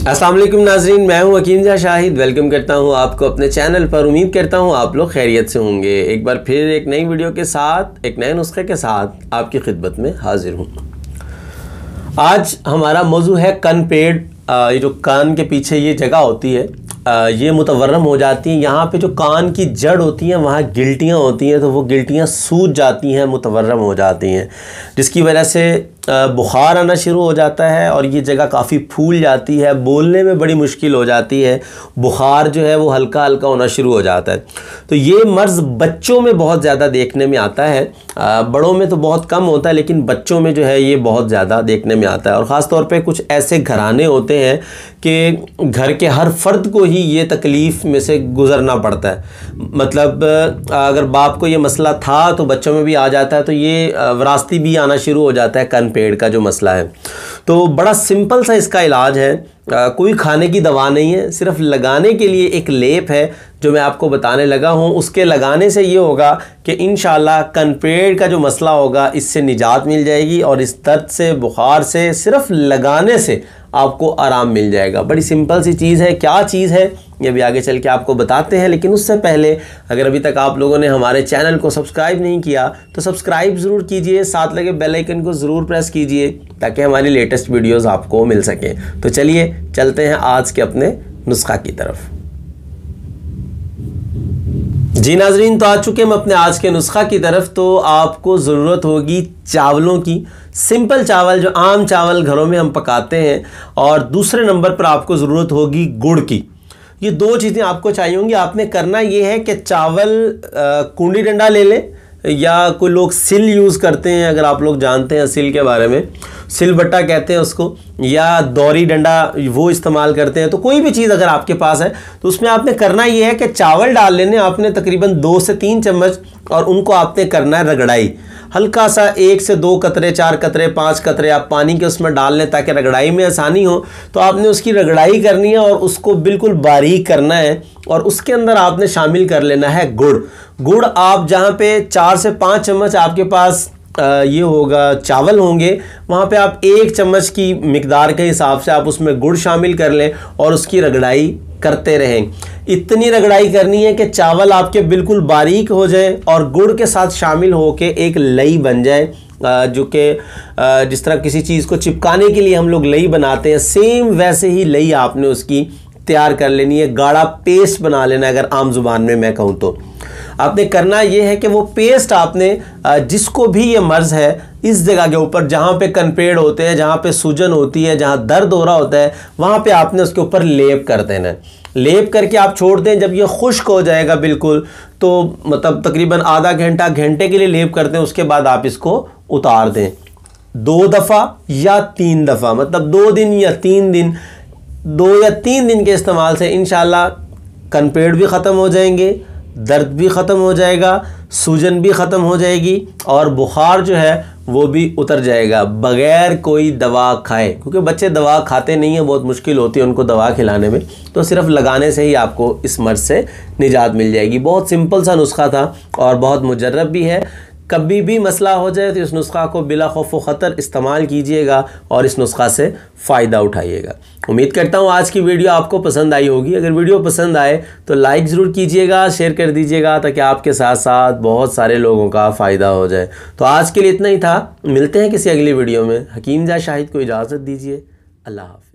अस्सलाम वालेकुम नाज़रीन, मैं हूं हकीम जा शाहिद। वेलकम करता हूं आपको अपने चैनल पर। उम्मीद करता हूं आप लोग खैरियत से होंगे। एक बार फिर एक नई वीडियो के साथ, एक नए नुस्खे के साथ आपकी खिदमत में हाजिर हूं। आज हमारा मौजू है कन पेड़। ये जो कान के पीछे ये जगह होती है, ये मुतवर्रम हो जाती हैं। यहाँ पे जो कान की जड़ होती हैं वहाँ गिल्टियाँ होती हैं, तो वो गिल्टियाँ सूज जाती हैं, मुतवर्रम हो जाती हैं, जिसकी वजह से बुखार आना शुरू हो जाता है और ये जगह काफ़ी फूल जाती है, बोलने में बड़ी मुश्किल हो जाती है, बुखार जो है वो हल्का हल्का होना शुरू हो जाता है। तो ये मर्ज़ बच्चों में बहुत ज़्यादा देखने में आता है, बड़ों में तो बहुत कम होता है, लेकिन बच्चों में जो है ये बहुत ज़्यादा देखने में आता है। और ख़ास तौर पे कुछ ऐसे घराने होते हैं कि घर के हर फर्द को ही ये तकलीफ़ में से गुज़रना पड़ता है। मतलब अगर बाप को ये मसला था तो बच्चों में भी आ जाता है, तो ये विरासती भी आना शुरू हो जाता है कन पेड़ का जो मसला है। तो बड़ा सिंपल सा इसका इलाज है, कोई खाने की दवा नहीं है, सिर्फ लगाने के लिए एक लेप है जो मैं आपको बताने लगा हूँ। उसके लगाने से ये होगा कि इंशाल्लाह कन पेड़ का जो मसला होगा इससे निजात मिल जाएगी और इस दर्द से, बुखार से सिर्फ लगाने से आपको आराम मिल जाएगा। बड़ी सिंपल सी चीज़ है। क्या चीज़ है ये भी आगे चल के आपको बताते हैं, लेकिन उससे पहले अगर अभी तक आप लोगों ने हमारे चैनल को सब्सक्राइब नहीं किया तो सब्सक्राइब ज़रूर कीजिए, साथ लगे बेल आइकन को ज़रूर प्रेस कीजिए ताकि हमारी लेटेस्ट वीडियोज़ आपको मिल सकें। तो चलिए चलते हैं आज के अपने नुस्खा की तरफ। जी नाजरीन, तो आ चुके हम अपने आज के नुस्खा की तरफ। तो आपको ज़रूरत होगी चावलों की, सिंपल चावल जो आम चावल घरों में हम पकाते हैं, और दूसरे नंबर पर आपको ज़रूरत होगी गुड़ की। ये दो चीज़ें आपको चाहिए होंगी। आपने करना ये है कि चावल कूंडी डंडा ले लें, या कोई लोग सिल यूज़ करते हैं, अगर आप लोग जानते हैं सिल के बारे में, सिल बट्टा कहते हैं उसको, या दौरी डंडा वो इस्तेमाल करते हैं। तो कोई भी चीज़ अगर आपके पास है तो उसमें आपने करना ये है कि चावल डाल लेने आपने तकरीबन 2 से 3 चम्मच, और उनको आपने करना है रगड़ाई। हल्का सा 1 से 2 कतरे, 4 कतरे, 5 कतरे आप पानी के उसमें डाल लें ताकि रगड़ाई में आसानी हो। तो आपने उसकी रगड़ाई करनी है और उसको बिल्कुल बारीक करना है, और उसके अंदर आपने शामिल कर लेना है गुड़। गुड़ आप जहाँ पे 4 से 5 चम्मच आपके पास ये होगा चावल होंगे, वहाँ पे आप 1 चम्मच की मिकदार के हिसाब से आप उसमें गुड़ शामिल कर लें और उसकी रगड़ाई करते रहें। इतनी रगड़ाई करनी है कि चावल आपके बिल्कुल बारीक हो जाए और गुड़ के साथ शामिल होके एक लई बन जाए, जो कि जिस तरह किसी चीज़ को चिपकाने के लिए हम लोग लई बनाते हैं, सेम वैसे ही लई आपने उसकी तैयार कर लेनी है। गाढ़ा पेस्ट बना लेना, अगर आम जुबान में मैं कहूँ तो। आपने करना ये है कि वो पेस्ट आपने जिसको भी ये मर्ज़ है इस जगह के ऊपर जहाँ पे कनपेड़ होते हैं, जहाँ पे सूजन होती है, जहाँ दर्द हो रहा होता है, वहाँ पे आपने उसके ऊपर लेप कर देना है। लेप करके आप छोड़ दें। जब ये खुश्क हो जाएगा बिल्कुल, तो मतलब तकरीबन आधा घंटा, घंटे के लिए लेप कर दें। उसके बाद आप इसको उतार दें 2 दफ़ा या 3 दफ़ा, मतलब 2 दिन या 3 दिन, 2 या 3 दिन के इस्तेमाल से इंशाल्लाह कनपेड़ भी ख़त्म हो जाएंगे, दर्द भी ख़त्म हो जाएगा, सूजन भी ख़त्म हो जाएगी, और बुखार जो है वो भी उतर जाएगा बग़ैर कोई दवा खाए। क्योंकि बच्चे दवा खाते नहीं हैं, बहुत मुश्किल होती है उनको दवा खिलाने में। तो सिर्फ लगाने से ही आपको इस मर्ज़ से निजात मिल जाएगी। बहुत सिंपल सा नुस्खा था और बहुत मुजर्रब भी है। कभी भी मसला हो जाए तो इस नुस्खा को बिला खौफ व ख़तर इस्तेमाल कीजिएगा और इस नुस्खा से फ़ायदा उठाइएगा। उम्मीद करता हूँ आज की वीडियो आपको पसंद आई होगी। अगर वीडियो पसंद आए तो लाइक ज़रूर कीजिएगा, शेयर कर दीजिएगा, ताकि आपके साथ साथ बहुत सारे लोगों का फ़ायदा हो जाए। तो आज के लिए इतना ही था। मिलते हैं किसी अगली वीडियो में। हकीम जा शाहिद को इजाज़त दीजिए। अल्लाह हाफ़िज़।